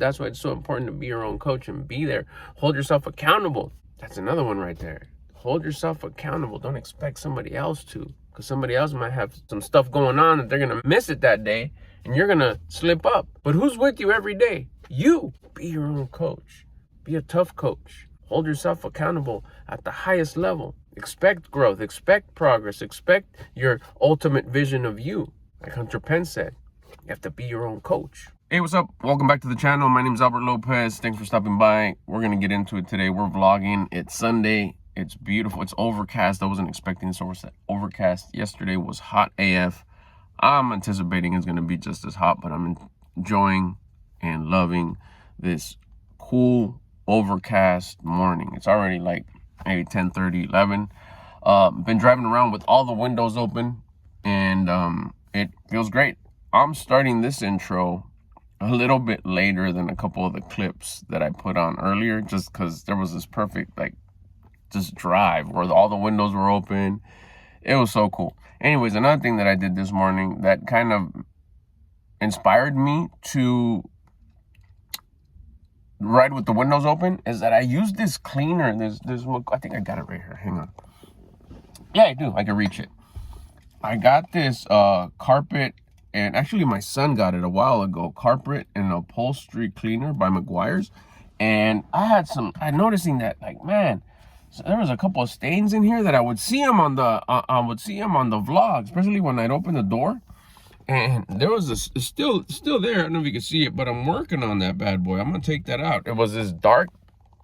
That's why it's so important to be your own coach and be there. Hold yourself accountable. That's another one right there. Hold yourself accountable. Don't expect somebody else to, because somebody else might have some stuff going on that they're going to miss it that day, and you're going to slip up. But who's with you every day? You. Be your own coach. Be a tough coach. Hold yourself accountable at the highest level. Expect growth. Expect progress. Expect your ultimate vision of you. Like Hunter Pence said, you have to be your own coach. Hey, what's up? Welcome back to the channel. My name is Albert Lopez. Thanks for stopping by. We're going to get into it today. We're vlogging. It's Sunday. It's beautiful. It's overcast. I wasn't expecting this overcast. Yesterday was hot AF. I'm anticipating it's going to be just as hot, but I'm enjoying and loving this cool overcast morning. It's already like maybe 10:30, 11. Been driving around with all the windows open, and it feels great. I'm starting this intro a little bit later than a couple of the clips that I put on earlier, just because there was this perfect just drive where all the windows were open. It was so cool. Anyways, another thing that I did this morning that kind of inspired me to ride with the windows open is that I used this cleaner. There's one, I think I got it right here. Hang on. Yeah, I do. I can reach it. I got this carpet, and actually my son got it a while ago. Carpet and upholstery cleaner by Meguiar's, and I'm noticing that, like, man, so there was a couple of stains in here that I would see them on the vlog, especially when I'd open the door. And there was this, it's still there. I don't know if you can see it, but I'm working on that bad boy. I'm gonna take that out. It was this dark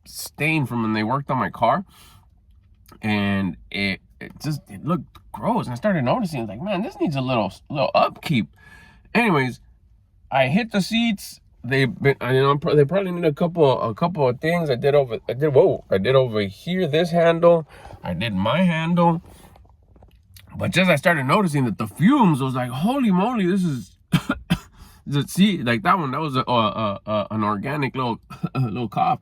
stain from when they worked on my car, and it looked gross. And I started noticing, like, man, this needs a little upkeep. Anyways, I hit the seats. They probably need a couple of things. I did over here this handle. I did my handle. But just I started noticing that the fumes, I was like, holy moly, this is see, like that one, that was an organic little cough.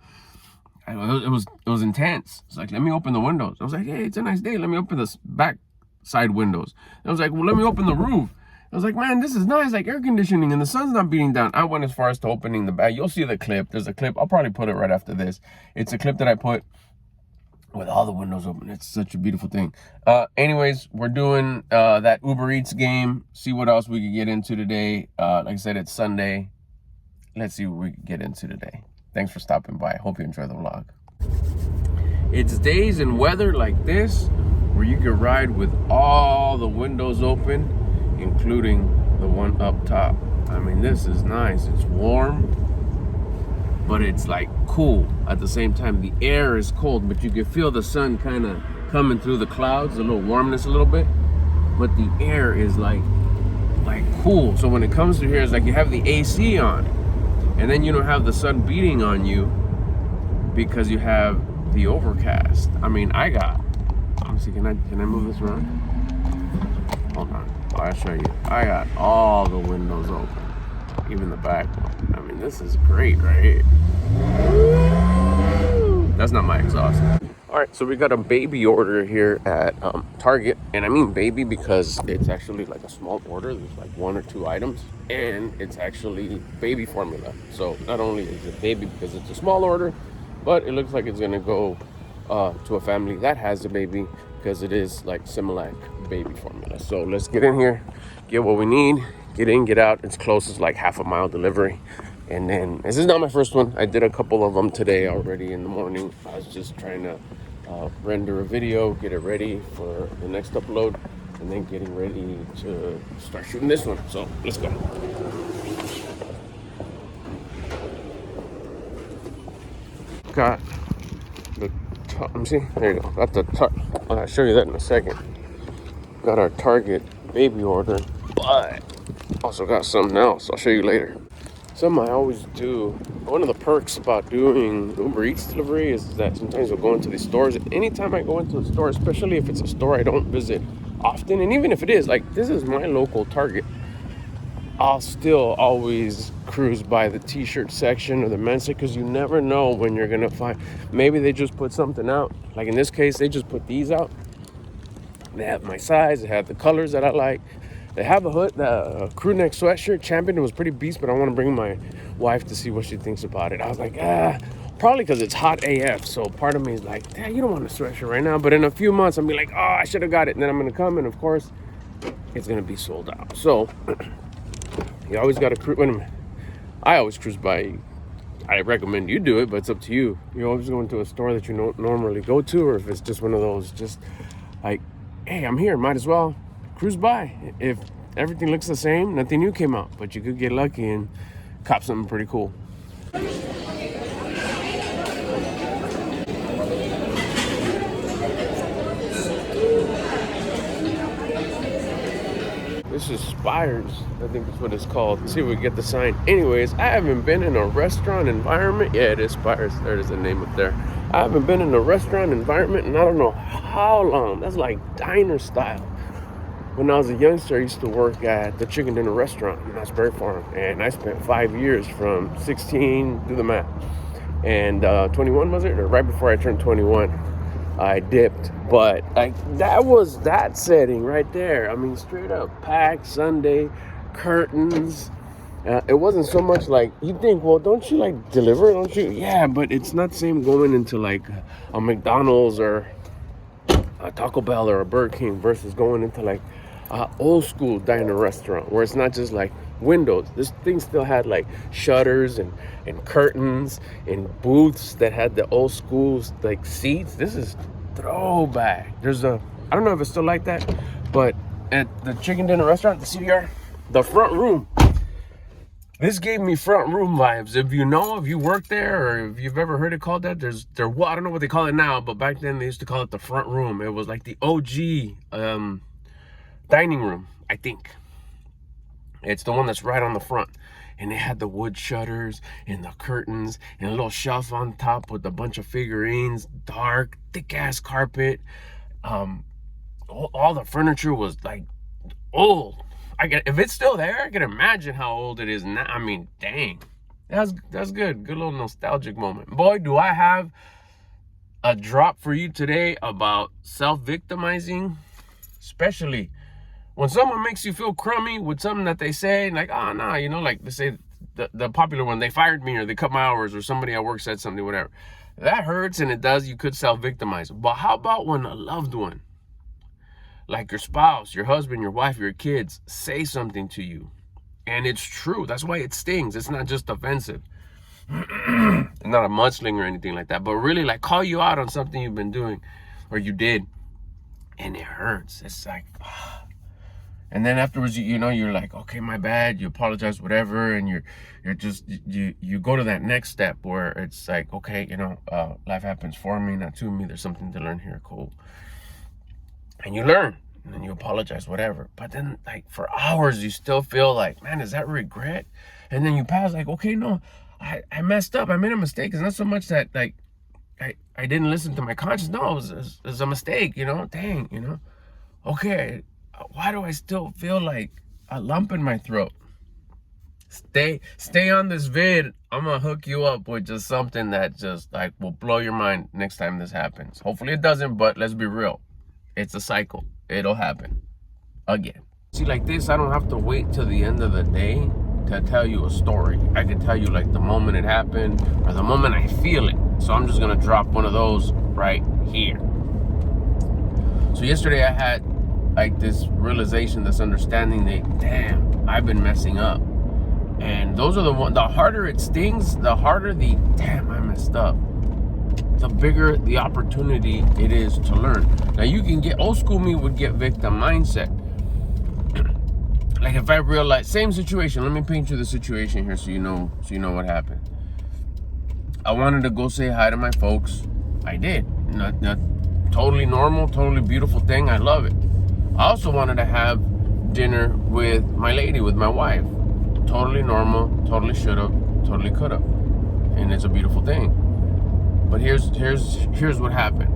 It was intense. It's like, let me open the windows. I was like, hey, it's a nice day. Let me open the back side windows. I was like, well, let me open the roof. I was like, man, this is nice, like air conditioning, and the sun's not beating down. I went as far as to opening the back. You'll see the clip. There's a clip. I'll probably put it right after this. It's a clip that I put with all the windows open. It's such a beautiful thing. Anyways, we're doing that Uber Eats game. See what else we could get into today. Like I said, it's Sunday. Let's see what we can get into today. Thanks for stopping by. Hope you enjoy the vlog. It's days and weather like this where you can ride with all the windows open, including the one up top. I mean, this is nice. It's warm, but it's like cool at the same time. The air is cold, but you can feel the sun kind of coming through the clouds, a little warmness a little bit, but the air is like cool. So when it comes to here, it's like you have the AC on, and then you don't have the sun beating on you because you have the overcast. I mean, let me see, can I move this around? Hold on, I'll show you. I got all the windows open, even the back one. I mean, this is great right here. That's not my exhaust. All right, so we got a baby order here at Target, and I mean baby because it's actually like a small order. There's like 1 or 2 items, and it's actually baby formula. So not only is it baby because it's a small order, but it looks like it's gonna go to a family that has a baby because it is like Similac baby formula. So let's get in here, get what we need, get in, get out. It's close, it's like half a mile delivery. And then, this is not my first one. I did a couple of them today already in the morning. I was just trying to render a video, get it ready for the next upload, and then getting ready to start shooting this one. So let's go. Got the let me see. There you go. Got the I'll show you that in a second. Got our Target baby order, but also got something else. I'll show you later. Something I always do. One of the perks about doing Uber Eats delivery is that sometimes we'll go into these stores. Anytime I go into a store, especially if it's a store I don't visit often, and even if it is, like this is my local Target, I'll still always cruise by the t-shirt section or the men's section because you never know when you're gonna find. Maybe they just put something out. Like in this case, they just put these out. They have my size, they have the colors that I like. They have a hood, the crew neck sweatshirt. Champion, it was pretty beast, but I want to bring my wife to see what she thinks about it. I was like, probably because it's hot AF. So part of me is like, yeah, you don't want a sweatshirt right now. But in a few months, I'll be like, oh, I should have got it. And then I'm going to come, and of course, it's going to be sold out. So you always got to cruise. I always cruise by. I recommend you do it, but it's up to you. You always go into a store that you don't normally go to, or if it's just one of those, just like, hey, I'm here, might as well cruise by. If everything looks the same, nothing new came out, but you could get lucky and cop something pretty cool. This is Spires, I think that's what it's called. Let's see if we get the sign. Anyways, I haven't been in a restaurant environment. Yeah, it is Spires. There's the name up there. I haven't been in a restaurant environment and I don't know how long. That's like diner style. When I was a youngster, I used to work at the chicken dinner restaurant in Asbury Farm. And I spent 5 years from 16, do the math, and 21 was it? Or right before I turned 21. I dipped, but like that was that setting right there. I mean, straight up packed Sunday, curtains. It wasn't so much like you think. Well, don't you like deliver? Don't you? Yeah, but it's not the same going into like a McDonald's or a Taco Bell or a Burger King versus going into like a old school diner restaurant where it's not just like windows. This thing still had like shutters and curtains and booths that had the old school like seats. This is throwback. I don't know if it's still like that, but at the chicken dinner restaurant, the CDR, the front room, this gave me front room vibes. If you work there or if you've ever heard it called that, I don't know what they call it now, but back then they used to call it the front room. It was like the OG dining room, I think. It's the one that's right on the front. And it had the wood shutters and the curtains and a little shelf on top with a bunch of figurines, dark, thick-ass carpet. All the furniture was like old. If it's still there, I can imagine how old it is now. I mean, dang. That's good. Good little nostalgic moment. Boy, do I have a drop for you today about self-victimizing, especially when someone makes you feel crummy with something that they say, like, oh, nah, like they say the popular one, they fired me or they cut my hours or somebody at work said something, whatever. That hurts and it does. You could self-victimize. But how about when a loved one, like your spouse, your husband, your wife, your kids, say something to you and it's true? That's why it stings. It's not just offensive. Not a mudslinging or anything like that, but really like call you out on something you've been doing or you did and it hurts. It's like, and then afterwards, you're like, okay, my bad. You apologize, whatever, and you go to that next step where it's like, okay, life happens for me, not to me. There's something to learn here, cool. And you learn, and then you apologize, whatever. But then, like for hours, you still feel like, man, is that regret? And then you pass, like, okay, no, I messed up. I made a mistake. It's not so much that like I didn't listen to my conscience. No, it was a mistake. Dang, okay. Why do I still feel like a lump in my throat? Stay on this vid. I'm gonna hook you up with just something that just like will blow your mind next time this happens. Hopefully it doesn't, but let's be real. It's a cycle. It'll happen again. See, like this, I don't have to wait till the end of the day to tell you a story. I can tell you like the moment it happened or the moment I feel it. So I'm just gonna drop one of those right here. So yesterday I had like this realization, this understanding that, damn, I've been messing up. And those are the harder it stings, the harder damn, I messed up, the bigger the opportunity it is to learn. Now you can get, old school me would get victim mindset. Like if I realize, same situation, let me paint you the situation here so you know what happened. I wanted to go say hi to my folks. I did. Not totally normal, totally beautiful thing. I love it. I also wanted to have dinner with my lady, with my wife. Totally normal, totally should have, totally could have. And it's a beautiful thing. But here's what happened.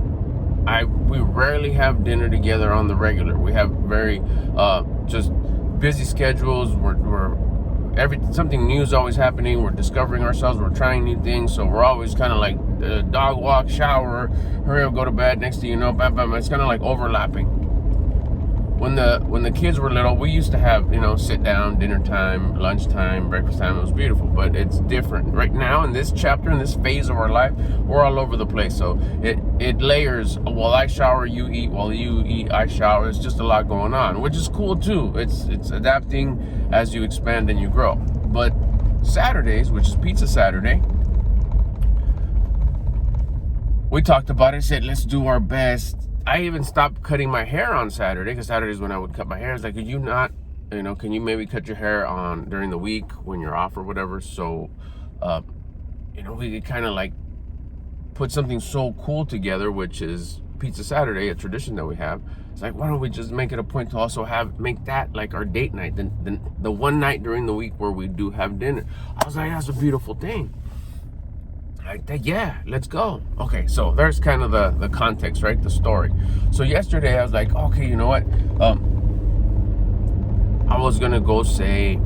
We rarely have dinner together on the regular. We have very just busy schedules. Something new is always happening. We're discovering ourselves. We're trying new things. So we're always kind of like dog walk, shower, hurry up, go to bed. Next thing you know, bam, bam. It's kind of like overlapping. when the kids were little, we used to have, sit down, dinner time, lunchtime, breakfast time. It was beautiful, but it's different right now in this chapter, in this phase of our life. We're all over the place, so it layers. While I shower, you eat. While you eat, I shower. It's just a lot going on, which is cool too. It's adapting as you expand and you grow. But Saturdays, which is Pizza Saturday, we talked about it. Said let's do our best. I even stopped cutting my hair on Saturday, because Saturday is when I would cut my hair. It's like, could you not, can you maybe cut your hair on during the week when you're off or whatever? So, we could kind of like put something so cool together, which is Pizza Saturday, a tradition that we have. It's like, why don't we just make it a point to also make that like our date night, the one night during the week where we do have dinner. I was like, that's a beautiful thing. Yeah, let's go. Okay, so there's kind of the context, right? The story. So yesterday I was like, okay, you know what? I was gonna go say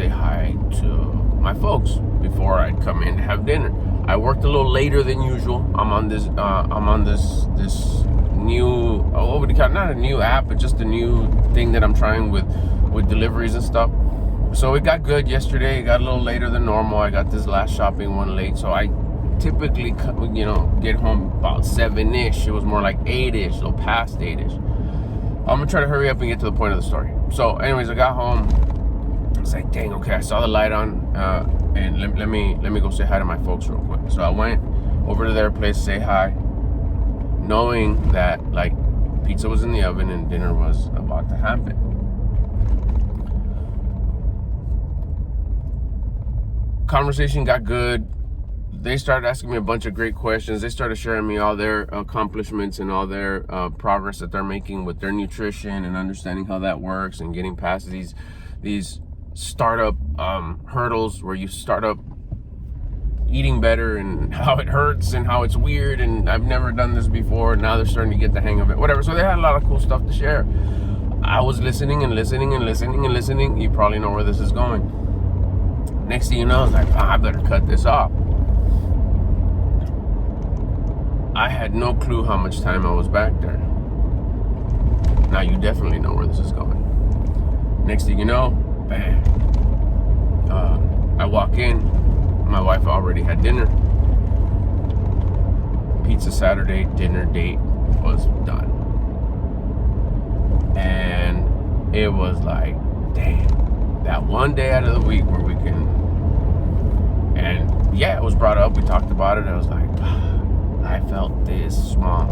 hi to my folks before I'd come in to have dinner. I worked a little later than usual. I'm on this new, what would you call it? Not a new app, but just a new thing that I'm trying with deliveries and stuff. So it got good yesterday. It got a little later than normal. I got this last shopping one late. So I typically, get home about 7-ish. It was more like 8-ish, so past 8-ish. I'm going to try to hurry up and get to the point of the story. So anyways, I got home. I was like, dang, okay, I saw the light on. And let me go say hi to my folks real quick. So I went over to their place to say hi, knowing that, like, pizza was in the oven and dinner was about to happen. Conversation got good. They started asking me a bunch of great questions. They started sharing me all their accomplishments and all their progress that they're making with their nutrition and understanding how that works and getting past these startup hurdles where you start up eating better and how it hurts and how it's weird and I've never done this before. Now they're starting to get the hang of it. Whatever. So they had a lot of cool stuff to share. I was listening and listening and listening and listening. You probably know where this is going. Next thing you know, I was like, I better cut this off. I had no clue how much time I was back there. Now you definitely know where this is going. Next thing you know, bam. I walk in. My wife already had dinner. Pizza Saturday dinner date was done. And it was like, damn, that one day out of the week where we can. And yeah, it was brought up. We talked about it. I was like, I felt this small,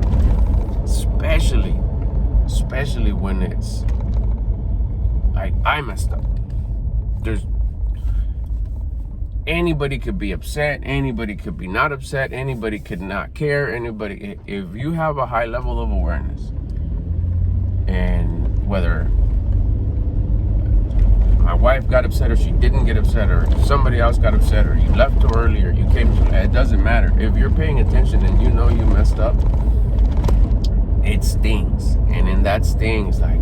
especially when it's like I messed up. Anybody could be upset. Anybody could be not upset. Anybody could not care. Anybody, if you have a high level of awareness, and whether my wife got upset or she didn't get upset, or somebody else got upset, or you left too early, or you came too late, it doesn't matter. If you're paying attention and you know you messed up, it stings. And in that stings, like,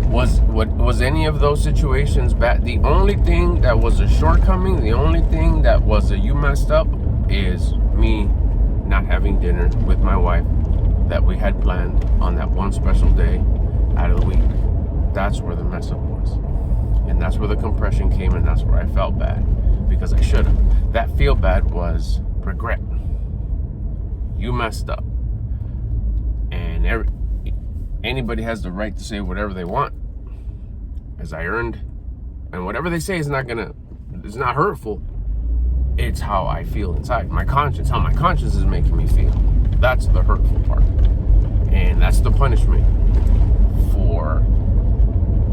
was any of those situations bad? The only thing that was a shortcoming, the only thing that was a you messed up, is me not having dinner with my wife that we had planned on that one special day out of the week. That's where the mess up was. And that's where the compression came, and that's where I felt bad, because I should have. That feel bad was regret. You messed up. And anybody has the right to say whatever they want, as I earned. And whatever they say is not hurtful. It's how I feel inside. My conscience, how my conscience is making me feel. That's the hurtful part. And that's the punishment for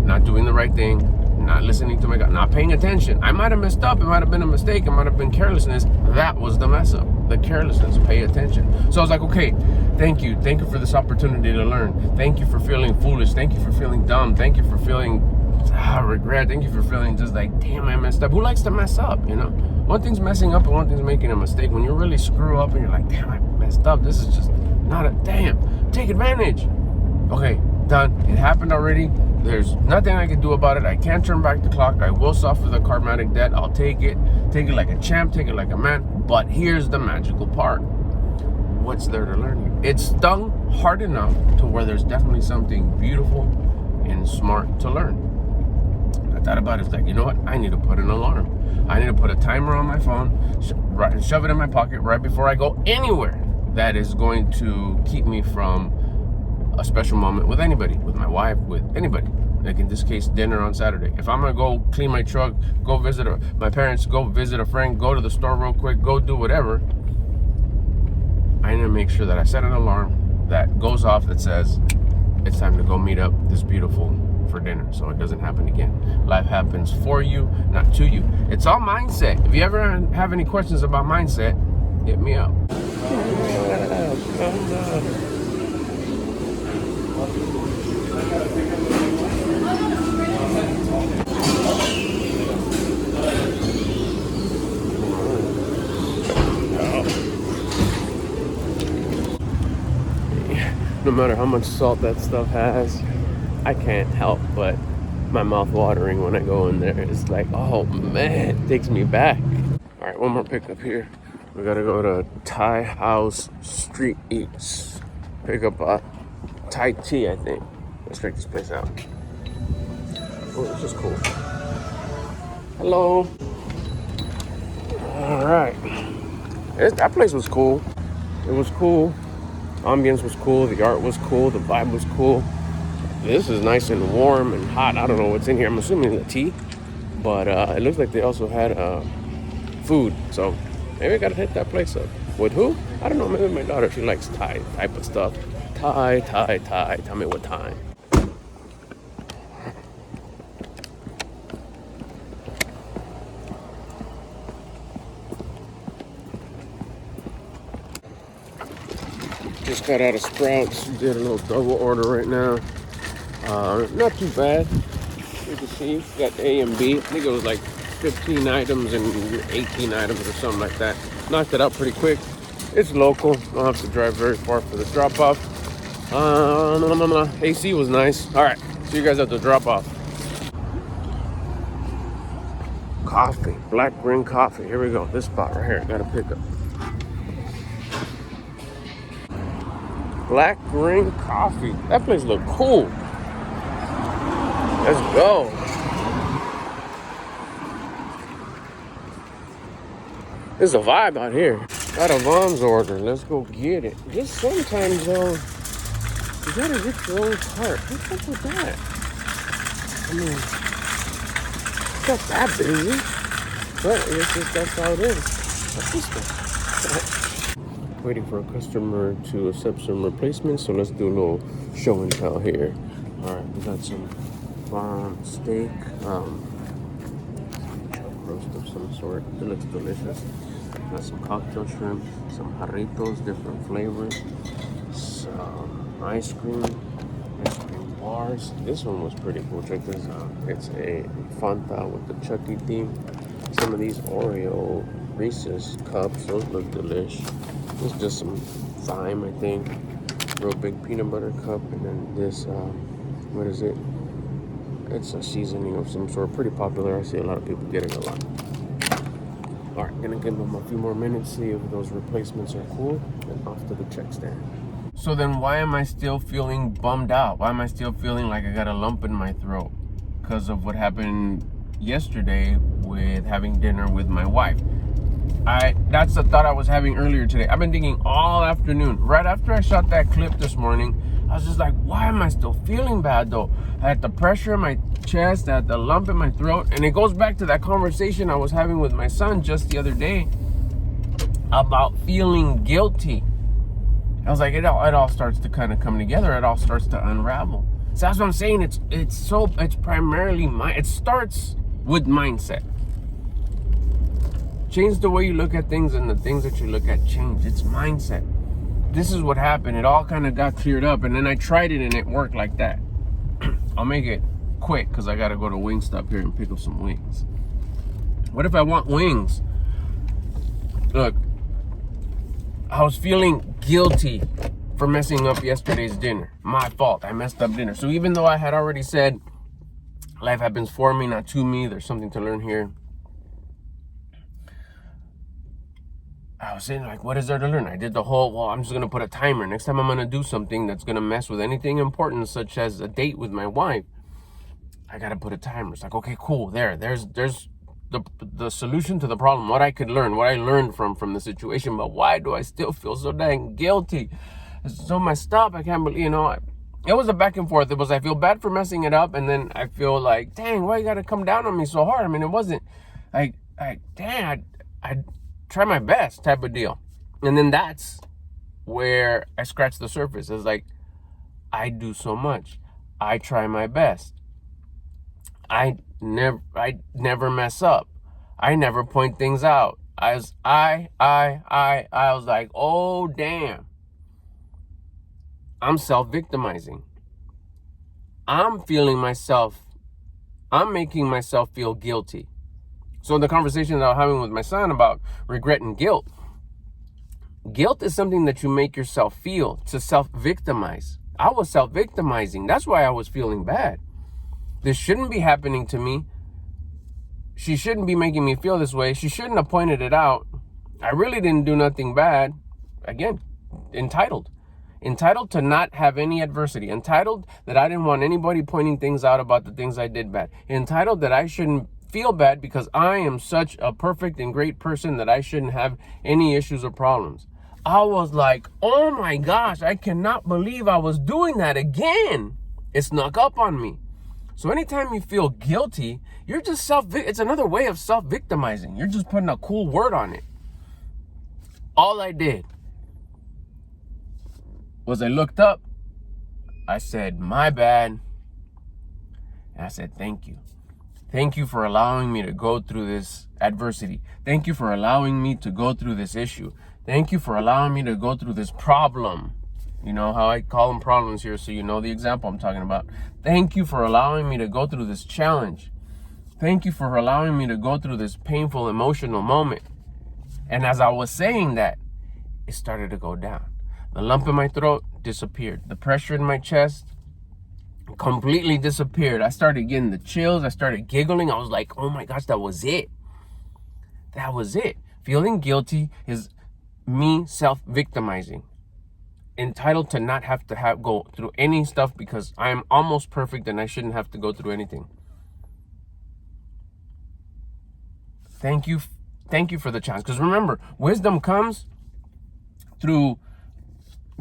not doing the right thing, not listening to my gut, not paying attention. I might have messed up. It might have been a mistake. It might have been carelessness. That was the mess up. The carelessness. Pay attention. So I was like, okay, thank you. Thank you for this opportunity to learn. Thank you for feeling foolish. Thank you for feeling dumb. Thank you for feeling regret. Thank you for feeling just like, damn, I messed up. Who likes to mess up, One thing's messing up and one thing's making a mistake. When you really screw up and you're like, damn, I messed up. This is just not a damn. Take advantage. Okay, done. It happened already. There's nothing I can do about it. I can't turn back the clock. I will suffer the karmatic debt. I'll take it. Take it like a champ. Take it like a man. But here's the magical part. What's there to learn here? it stung hard enough to where there's definitely something beautiful and smart to learn. I thought about it, it's like, you know what? I need to put an alarm. I need to put a timer on my phone, shove it in my pocket right before I go anywhere that is going to keep me from a special moment with anybody, with my wife, with anybody. Like in this case, dinner on Saturday. If I'm gonna go clean my truck, go visit my parents, go visit a friend, go to the store real quick, go do whatever, I need to make sure that I set an alarm that goes off that says it's time to go meet up this beautiful for dinner, so it doesn't happen again. Life happens for you, not to you. It's all mindset. If you ever have any questions about mindset, hit me up. No matter how much salt that stuff has, I can't help but my mouth watering when I go in there. It's like, oh man, it takes me back. All right, one more pickup here. We gotta go to Thai House Street Eats. Pick up a Thai tea, I think. Let's check this place out. Oh, this is cool. Hello. All right. That place was cool. It was cool. Ambience was cool. The art was cool. The vibe was cool. This is nice and warm and hot. I don't know what's in here. I'm assuming the tea. But it looks like they also had food. So maybe I gotta hit that place up. With who? I don't know. Maybe my daughter. She likes Thai type of stuff. Thai. Tell me what time. Just got out of Sprouts. Did a little double order right now. Not too bad. You can see, got A and B. I think it was like 15 items and 18 items or something like that. Knocked it out pretty quick. It's local. Don't have to drive very far for this drop off. AC was nice. All right, see you guys at the drop off. Coffee, black green coffee. Here we go. This spot right here. Got to pick up. Black green coffee. That place look cool. Let's go. There's a vibe out here. Got a Vaughn's order. Let's go get it. Just sometimes though, you gotta get your own cart. What's up with that? I mean, it's not that busy, but I guess that's how it is. What's this stuff? Waiting for a customer to accept some replacements, so let's do a little show and tell here. All right, we got some bomb steak, roast of some sort. It looks delicious. Got some cocktail shrimp, some jarritos, different flavors, some ice cream bars. This one was pretty cool. Check this out. It's a Fanta with the Chucky theme. Some of these Oreo Reese's cups, those look delish. It's just some thyme, I think. Real big peanut butter cup, and then this, what is it? It's a seasoning of some sort. Pretty popular. I see a lot of people get it a lot. All right, gonna give them a few more minutes, see if those replacements are cool, and off to the check stand. So then why am I still feeling bummed out? Why am I still feeling like I got a lump in my throat? Because of what happened yesterday with having dinner with my wife. That's the thought I was having earlier today. I've been thinking all afternoon. Right after I shot that clip this morning, I was just like, why am I still feeling bad though? I had the pressure in my chest, I had the lump in my throat, and it goes back to that conversation I was having with my son just the other day about feeling guilty. I was like, it all starts to kind of come together. It all starts to unravel. So that's what I'm saying. It's primarily it starts with mindset. Change the way you look at things, and the things that you look at change. It's mindset. This is what happened. It all kind of got cleared up, and then I tried it and it worked like that. I'll make it quick because I got to go to Wingstop here and pick up some wings. What if I want wings? Look, I was feeling guilty for messing up yesterday's dinner. My fault. I messed up dinner. So even though I had already said life happens for me, not to me, there's something to learn here. I was saying, like, what is there to learn? I did the whole, well, I'm just going to put a timer. Next time I'm going to do something that's going to mess with anything important, such as a date with my wife, I got to put a timer. It's like, okay, cool. There's the solution to the problem, what I could learn, what I learned from the situation. But why do I still feel so dang guilty? It's so messed up. I can't believe, it was a back and forth. It was, I feel bad for messing it up. And then I feel like, dang, why you got to come down on me so hard? I mean, it wasn't like, dang, I try my best type of deal. And then that's where I scratch the surface. It's like, I do so much. I try my best. I never mess up. I never point things out. I was like, oh damn. I'm self-victimizing. I'm making myself feel guilty. So the conversation that I was having with my son about regret and guilt is something that you make yourself feel to self-victimize. I was self-victimizing. That's why I was feeling bad. This shouldn't be happening to me. She shouldn't be making me feel this way. She shouldn't have pointed it out. I really didn't do nothing bad. Again, entitled to not have any adversity. Entitled that I didn't want anybody pointing things out about the things I did bad. Entitled that I shouldn't feel bad because I am such a perfect and great person that I shouldn't have any issues or problems. I was like, oh my gosh, I cannot believe I was doing that again. It snuck up on me. So anytime you feel guilty, you're just it's another way of self-victimizing. You're just putting a cool word on it. All I did was I looked up, I said, my bad, and I said, thank you. Thank you for allowing me to go through this adversity. Thank you for allowing me to go through this issue. Thank you for allowing me to go through this problem. You know how I call them problems here, so you know the example I'm talking about. Thank you for allowing me to go through this challenge. Thank you for allowing me to go through this painful, emotional moment. And as I was saying that, it started to go down. The lump in my throat disappeared. The pressure in my chest completely disappeared. I started getting the chills. I started giggling. I was like, oh my gosh, that was it. That was it. Feeling guilty is me self-victimizing. Entitled to not have to go through any stuff because I am almost perfect and I shouldn't have to go through anything. Thank you for the chance. Because remember, wisdom comes through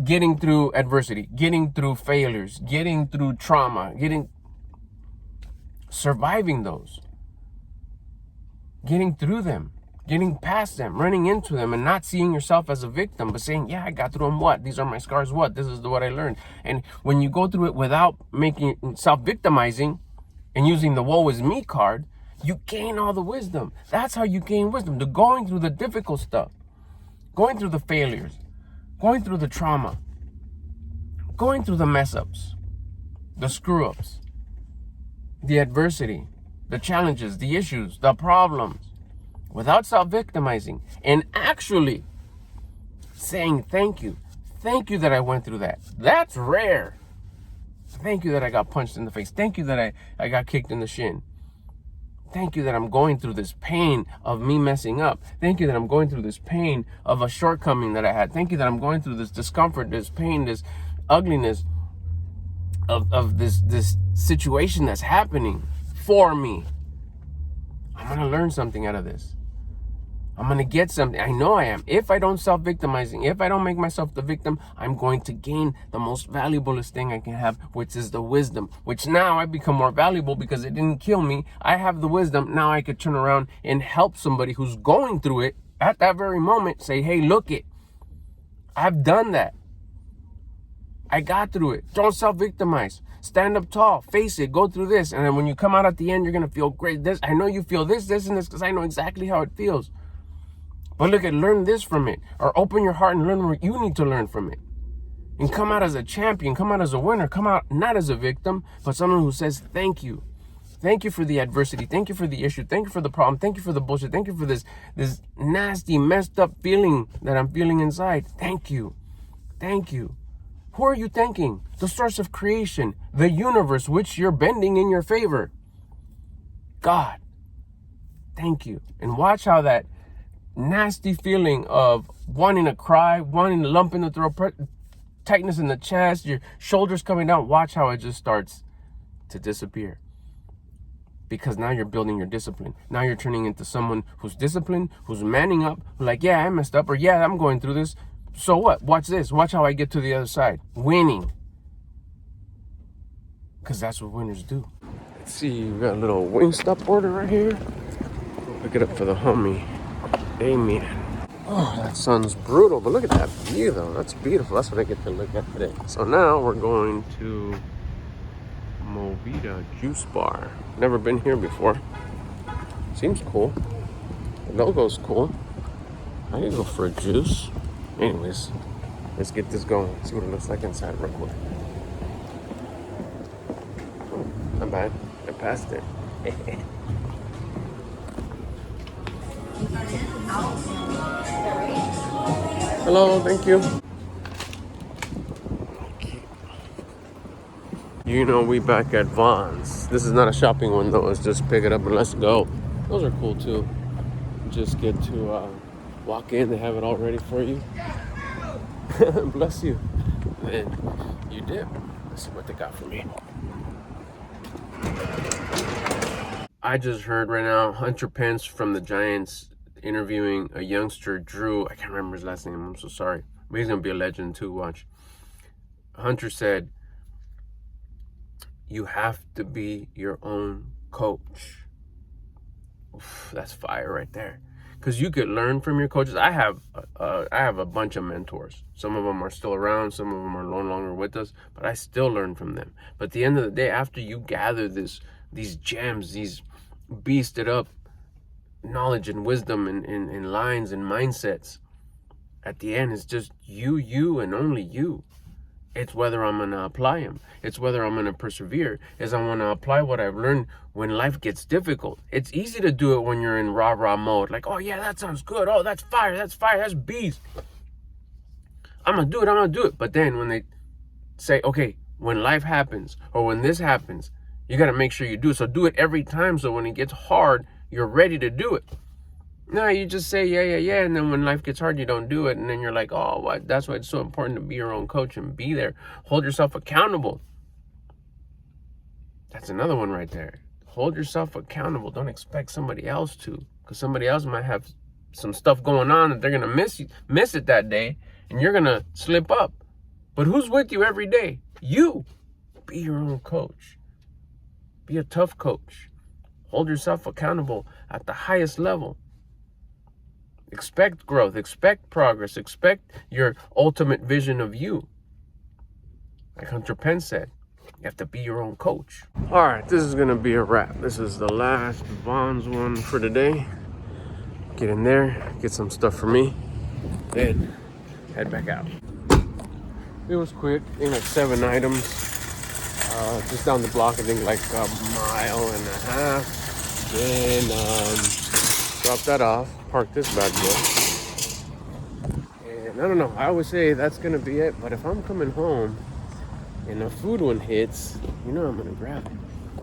getting through adversity, getting through failures, getting through trauma, surviving those, getting through them, getting past them, running into them, and not seeing yourself as a victim, but saying, yeah, I got through them. What? These are my scars. What? This is what I learned. And when you go through it without making self-victimizing and using the woe is me card, you gain all the wisdom. That's how you gain wisdom. The going through the difficult stuff, going through the failures, going through the trauma, going through the mess ups, the screw ups, the adversity, the challenges, the issues, the problems, without self-victimizing, and actually saying thank you. Thank you that I went through that. That's rare. Thank you that I got punched in the face. Thank you that I got kicked in the shin. Thank you that I'm going through this pain of me messing up. Thank you that I'm going through this pain of a shortcoming that I had. Thank you that I'm going through this discomfort, this pain, this ugliness of this situation that's happening for me. I'm going to learn something out of this. I'm going to get something. I know I am. If I don't self-victimizing, if I don't make myself the victim, I'm going to gain the most valuablest thing I can have, which is the wisdom, which now I become more valuable because it didn't kill me. I have the wisdom. Now I could turn around and help somebody who's going through it at that very moment. Say, hey, look it. I've done that. I got through it. Don't self-victimize. Stand up tall. Face it. Go through this. And then when you come out at the end, you're going to feel great. I know you feel this, and this because I know exactly how it feels. But look at, learn this from it. Or open your heart and learn what you need to learn from it. And come out as a champion. Come out as a winner. Come out not as a victim, but someone who says thank you. Thank you for the adversity. Thank you for the issue. Thank you for the problem. Thank you for the bullshit. Thank you for this nasty, messed up feeling that I'm feeling inside. Thank you. Thank you. Who are you thanking? The source of creation. The universe, which you're bending in your favor. God. Thank you. And watch how that nasty feeling of wanting to cry, wanting to lump in the throat, tightness in the chest, your shoulders coming down. Watch how it just starts to disappear. Because now you're building your discipline. Now you're turning into someone who's disciplined, who's manning up, who's like, yeah, I messed up, or yeah, I'm going through this. So what? Watch this. Watch how I get to the other side. Winning. Because that's what winners do. Let's see, we got a little Wingstop order right here. We'll pick it up for the homie. Amen. Oh, that sun's brutal, but look at that view, though. That's beautiful. That's what I get to look at today. So now we're going to Movida Juice Bar. Never been here before. Seems cool. The logo's cool. I can go for a juice. Anyways, let's get this going. See what it looks like inside real quick. Oh, not bad. I passed it. Hello, thank you. You know, we back at Vaughn's. This is not a shopping one though. It's just pick it up and let's go. Those are cool too. Just get to walk in. They have it all ready for you. Bless you. And you dip. Let's see what they got for me. I just heard right now Hunter Pence from the Giants interviewing a youngster, Drew. I can't remember his last name. I'm so sorry. But he's going to be a legend too. Watch. Hunter said, you have to be your own coach. Oof, that's fire right there. Because you could learn from your coaches. I have a bunch of mentors. Some of them are still around. Some of them are no longer with us. But I still learn from them. But at the end of the day, after you gather these gems, these beasted up knowledge and wisdom and lines and mindsets, at the end, it's just you, and only you. It's whether I'm going to apply them. It's whether I'm going to persevere. Is I want to apply what I've learned when life gets difficult. It's easy to do it when you're in rah-rah mode. Like, oh, yeah, that sounds good. Oh, that's fire. That's beast. I'm going to do it. But then when they say, okay, when life happens or when this happens, you got to make sure you do it. So do it every time so when it gets hard, you're ready to do it. No, you just say, yeah. And then when life gets hard, you don't do it. And then you're like, oh, what? That's why it's so important to be your own coach and be there. Hold yourself accountable. That's another one right there. Hold yourself accountable. Don't expect somebody else to. Because somebody else might have some stuff going on that they're going to miss it that day. And you're going to slip up. But who's with you every day? You. Be your own coach. Be a tough coach. Hold yourself accountable at the highest level. Expect growth, expect progress, expect your ultimate vision of you. Like Hunter Pence said, you have to be your own coach. All right, this is going to be a wrap. This is the last Vaughn's one for today. Get in there, get some stuff for me, then head back out. It was quick, I think like 7 items. Just down the block, I think like a mile and a half. Then drop that off, park this bad boy. And I don't know, I always say that's gonna be it, but if I'm coming home and a food one hits, you know I'm gonna grab it.